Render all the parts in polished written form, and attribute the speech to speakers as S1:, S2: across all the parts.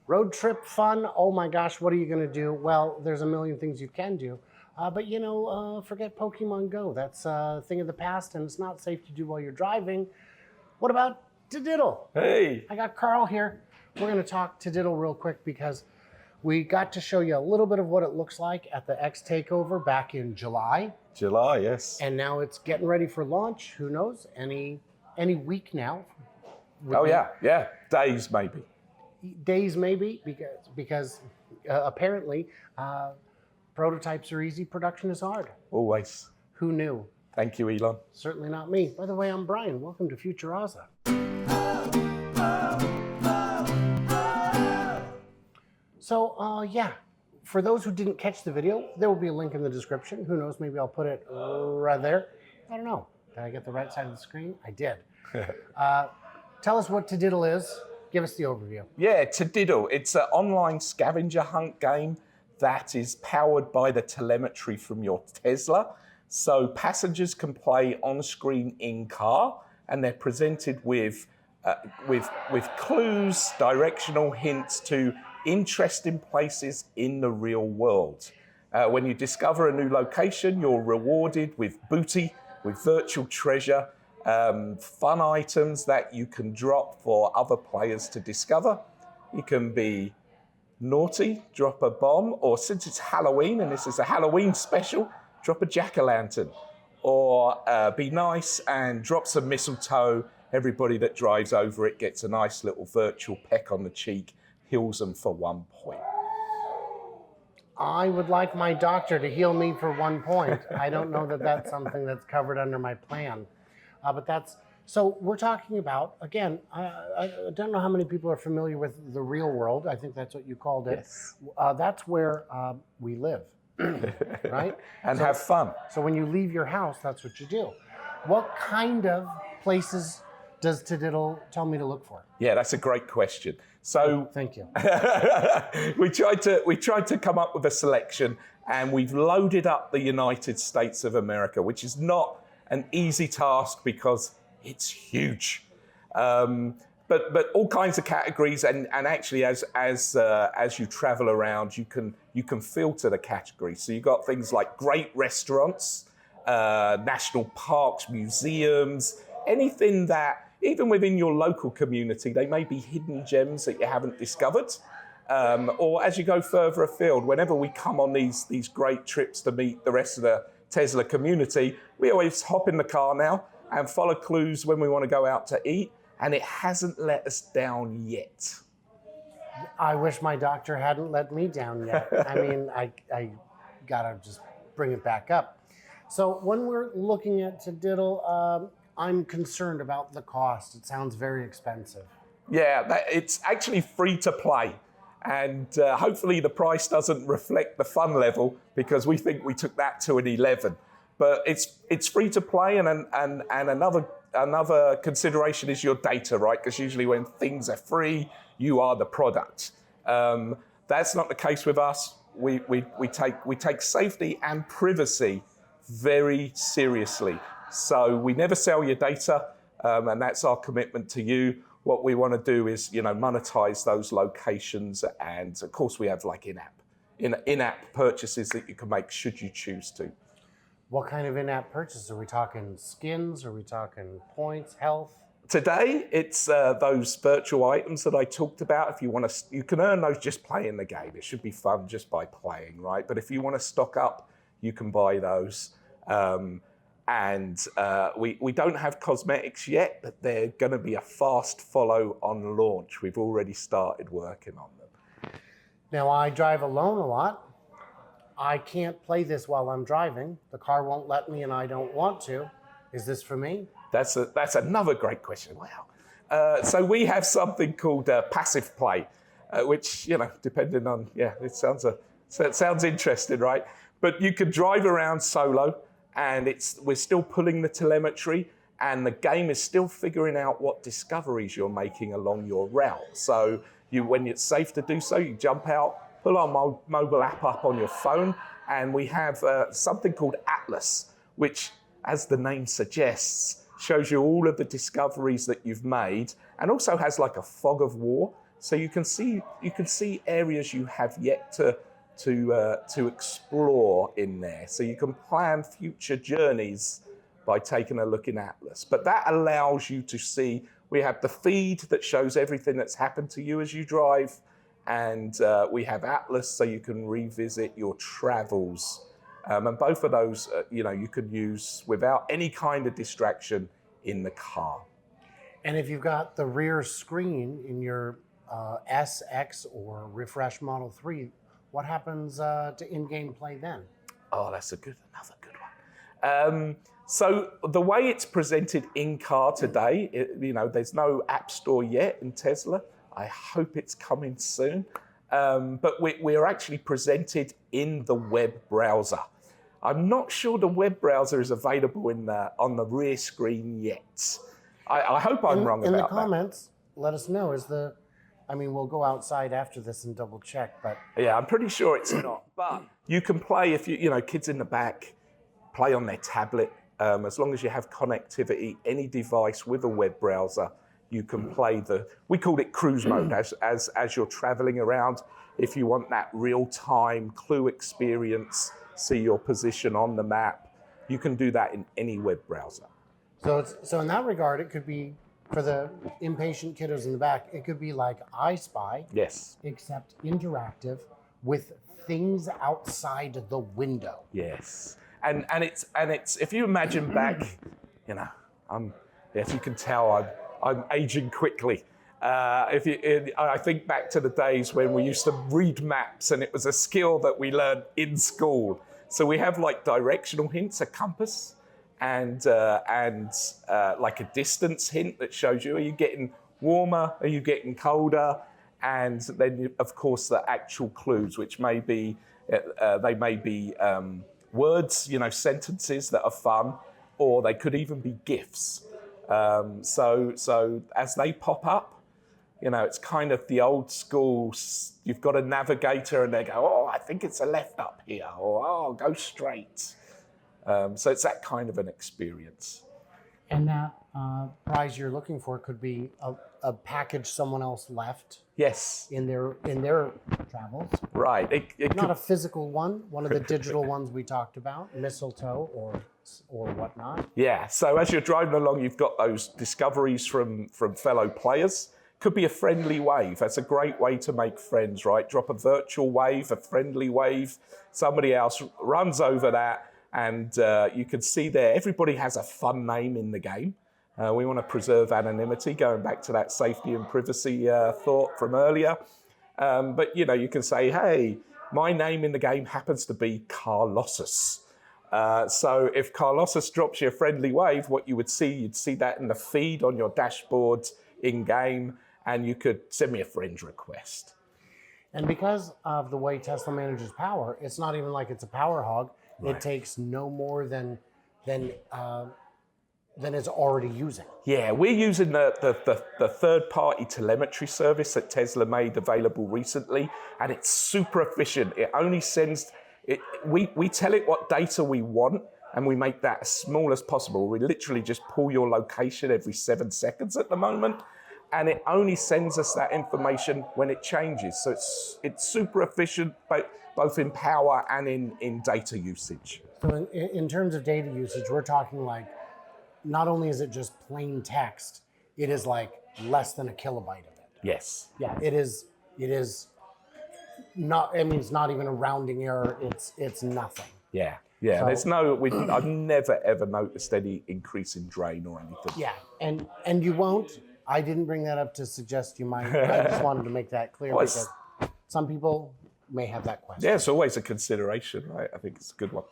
S1: Road trip fun. Oh my gosh, what are you going to do? Well, there's a million things you can do. But forget Pokemon Go. That's a thing of the past, and it's not safe to do while you're driving. What about Taddle?
S2: Hey.
S1: I got Carl here. We're going to talk Taddle real quick because we got to show you a little bit of what it looks like at the X Takeover back in July.
S2: July, yes.
S1: And now it's getting ready for launch. Who knows? Any week now.
S2: Oh yeah. Days maybe.
S1: Days maybe, because apparently prototypes are easy, production is hard.
S2: Always.
S1: Who knew?
S2: Thank you, Elon.
S1: Certainly not me. By the way, I'm Brian. Welcome to Futuraza. So, for those who didn't catch the video, there will be a link in the description. Who knows, maybe I'll put it right there. I don't know. Did I get the right side of the screen? I did. Tell us what Taddle is. Give us the overview.
S2: Yeah, Taddle. It's an online scavenger hunt game that is powered by the telemetry from your Tesla. So passengers can play on screen in car, and they're presented with clues, directional hints to interesting places in the real world. When you discover a new location, you're rewarded with booty, with virtual treasure, fun items that you can drop for other players to discover. You can be naughty, drop a bomb, or since it's Halloween and this is a Halloween special, drop a jack-o'-lantern. Or be nice and drop some mistletoe. Everybody that drives over it gets a nice little virtual peck on the cheek, heals them for 1 point.
S1: I would like my doctor to heal me for 1 point. I don't know that that's something that's covered under my plan. So we're talking about, again, I don't know how many people are familiar with the real world. I think that's what you called it.
S2: Yes.
S1: That's where we live, right?
S2: And have fun.
S1: So when you leave your house, that's what you do. What kind of places does Taddle tell me to look for?
S2: Yeah, that's a great question. So
S1: thank you.
S2: we tried to come up with a selection, and we've loaded up the United States of America, which is not an easy task because it's huge. But all kinds of categories, and actually as you travel around, you can filter the categories. So you've got things like great restaurants, national parks, museums, anything that even within your local community, they may be hidden gems that you haven't discovered. Or as you go further afield, whenever we come on these great trips to meet the rest of the Tesla community, we always hop in the car now and follow clues when we want to go out to eat, and it hasn't let us down yet.
S1: I wish my doctor hadn't let me down yet. I mean, I gotta just bring it back up. So when we're looking at Taddle, I'm concerned about the cost. It sounds very expensive.
S2: Yeah, it's actually free to play. And hopefully the price doesn't reflect the fun level, because we think we took that to an 11. But it's free to play, and another consideration is your data, right? Because usually when things are free, you are the product. That's not the case with us. We take safety and privacy very seriously. So we never sell your data, and that's our commitment to you. What we want to do is, monetize those locations, and of course we have like in-app purchases that you can make should you choose to.
S1: What kind of in-app purchases? Are we talking skins? Are we talking points, health?
S2: Today, it's those virtual items that I talked about. If you want to, you can earn those just playing the game. It should be fun just by playing, right? But if you want to stock up, you can buy those. We don't have cosmetics yet, but they're going to be a fast follow on launch. We've already started working on them.
S1: Now, I drive alone a lot. I can't play this while I'm driving. The car won't let me, and I don't want to. Is this for me? That's
S2: another great question. Wow. So we have something called passive play, which, depending on, it sounds interesting, right? But you could drive around solo, and we're still pulling the telemetry, and the game is still figuring out what discoveries you're making along your route. So when it's safe to do so, you jump out, pull our mobile app up on your phone, and we have something called Atlas, which, as the name suggests, shows you all of the discoveries that you've made, and also has like a fog of war. So you can see areas you have yet to explore in there. So you can plan future journeys by taking a look in Atlas. But that allows you to see, we have the feed that shows everything that's happened to you as you drive, and we have Atlas so you can revisit your travels. And both of those, you can use without any kind of distraction in the car.
S1: And if you've got the rear screen in your S, X, or Refresh Model 3, what happens to in-game play then?
S2: Oh, that's another good one. So the way it's presented in car today, there's no app store yet in Tesla. I hope it's coming soon. But we're actually presented in the web browser. I'm not sure the web browser is available on the rear screen yet. I hope I'm wrong about that.
S1: In the comments, let us know. We'll go outside after this and double check, but...
S2: Yeah, I'm pretty sure it's not. But you can play, if kids in the back, play on their tablet. As long as you have connectivity, any device with a web browser, you can play we call it cruise mode, as you're traveling around. If you want that real-time Clue experience, see your position on the map, you can do that in any web browser.
S1: So in that regard, it could be, for the impatient kiddos in the back, it could be like I Spy.
S2: Yes.
S1: Except interactive with things outside the window.
S2: Yes. And it's if you imagine back, if you can tell, I'm aging quickly. I think back to the days when we used to read maps, and it was a skill that we learned in school. So we have like directional hints, a compass, and like a distance hint that shows you, are you getting warmer, are you getting colder? And then, of course, the actual clues, which may be, words, sentences that are fun, or they could even be GIFs. So as they pop up, it's kind of the old school, you've got a navigator and they go, oh, I think it's a left up here, or oh, go straight. So it's that kind of an experience.
S1: And that prize you're looking for could be a package someone else left.
S2: Yes.
S1: In their travels.
S2: Right. It
S1: not a physical one of the digital ones we talked about, mistletoe or whatnot.
S2: Yeah. So as you're driving along, you've got those discoveries from fellow players. Could be a friendly wave. That's a great way to make friends, right? Drop a virtual wave, a friendly wave. Somebody else runs over that, and you can see there, everybody has a fun name in the game. We want to preserve anonymity, going back to that safety and privacy thought from earlier. But, you can say, hey, my name in the game happens to be Carlossus. So if Carlossus drops you a friendly wave, what you'd see that in the feed on your dashboard in-game, and you could send me a friend request.
S1: And because of the way Tesla manages power, it's not even like it's a power hog. Right. It takes no more than it's already using. Yeah, we're using the third-party telemetry service that Tesla made available recently, and it's super efficient. It only sends it. We tell it what data we want, and we make that as small as possible. We literally just pull your location every 7 seconds at the moment, and it only sends us that information when it changes. So it's super efficient, both in power and in data usage. So in terms of data usage, we're talking like, not only is it just plain text, it is like less than a kilobyte of it. Yes. Yeah, it is not, it's not even a rounding error, it's nothing. Yeah. Yeah, so, I've never ever noticed any increase in drain or anything. Yeah, and you won't. I didn't bring that up to suggest you might. I just wanted to make that clear because some people may have that question. Yeah, it's always a consideration, right? I think it's a good one.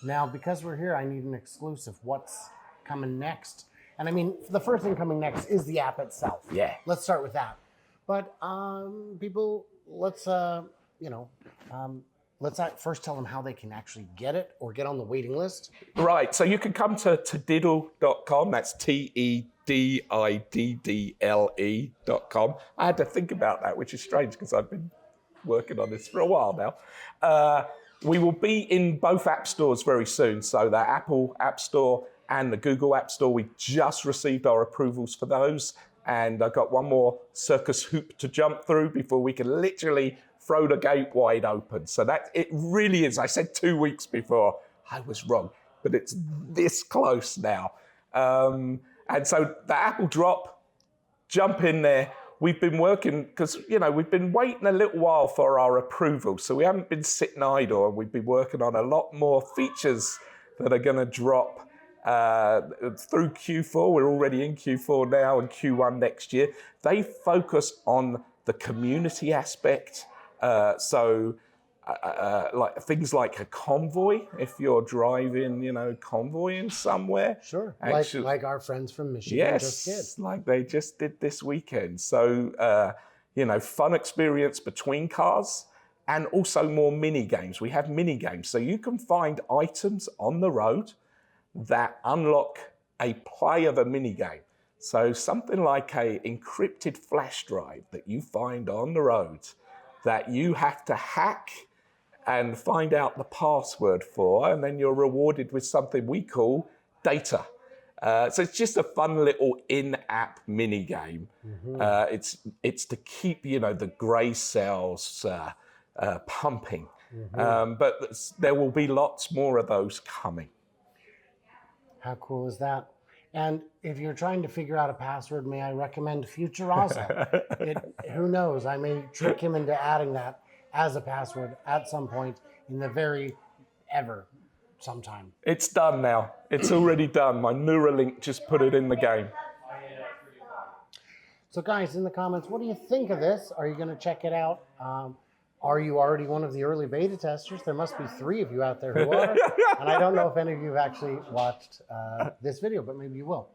S1: Now, because we're here, I need an exclusive. What's coming next? And the first thing coming next is the app itself. Yeah. Let's start with that. But people, let's first tell them how they can actually get it or get on the waiting list. Right. So you can come to Taddle.com. That's TEDIDDLE.com. I had to think about that, which is strange because I've been working on this for a while now. We will be in both app stores very soon. So the Apple App Store and the Google App Store, we just received our approvals for those.
S2: and I got one more circus hoop to jump through before we can literally throw the gate wide open. So that it really is. I said 2 weeks before. I was wrong, but it's this close now. And so the Apple drop, jump in there. We've been working because, we've been waiting a little while for our approval. So we haven't been sitting idle, and we've been working on a lot more features that are going to drop through Q4. We're already in Q4 now, and Q1 next year. They focus on the community aspect. Like things like a convoy, if you're driving, convoying somewhere.
S1: Sure,
S2: Actually,
S1: like our friends from Michigan just did.
S2: Yes, like they just did this weekend. So, fun experience between cars, and also more mini games. We have mini games, so you can find items on the road that unlock a play of a mini game. So something like a encrypted flash drive that you find on the road that you have to hack and find out the password for, and then you're rewarded with something we call data. So it's just a fun little in-app mini game. It's to keep the grey cells pumping. But there will be lots more of those coming.
S1: How cool is that? And if you're trying to figure out a password, may I recommend Futuraza? Who knows? I may trick him into adding that as a password at some point in the sometime.
S2: It's done now. It's already done. My Neuralink just put it in the game.
S1: So guys, in the comments, what do you think of this? Are you going to check it out? Are you already one of the early beta testers? There must be 3 of you out there who are. And I don't know if any of you have actually watched this video, but maybe you will.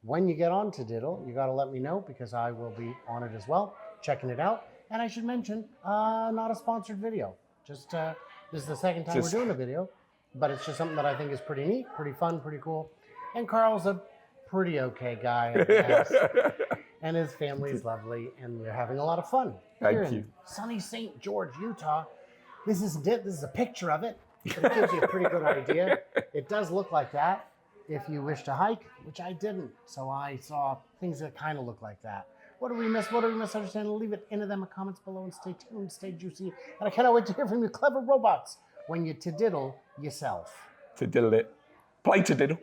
S1: When you get on to Diddle, you got to let me know, because I will be on it as well, checking it out. And I should mention, not a sponsored video. Just this is the second time we're doing a video, but it's just something that I think is pretty neat, pretty fun, pretty cool. And Carl's a pretty okay guy, I guess. And his family's lovely, and we're having a lot of fun.
S2: Thank you.
S1: In sunny St. George, Utah. This isn't it. This is a picture of it, but it gives you a pretty good idea. It does look like that if you wish to hike, which I didn't. So I saw things that kind of look like that. What do we miss? What do we misunderstand? Leave it into them in comments below, and stay tuned, stay juicy. And I cannot wait to hear from you clever robots when you to diddle yourself.
S2: To diddle it. Play to diddle.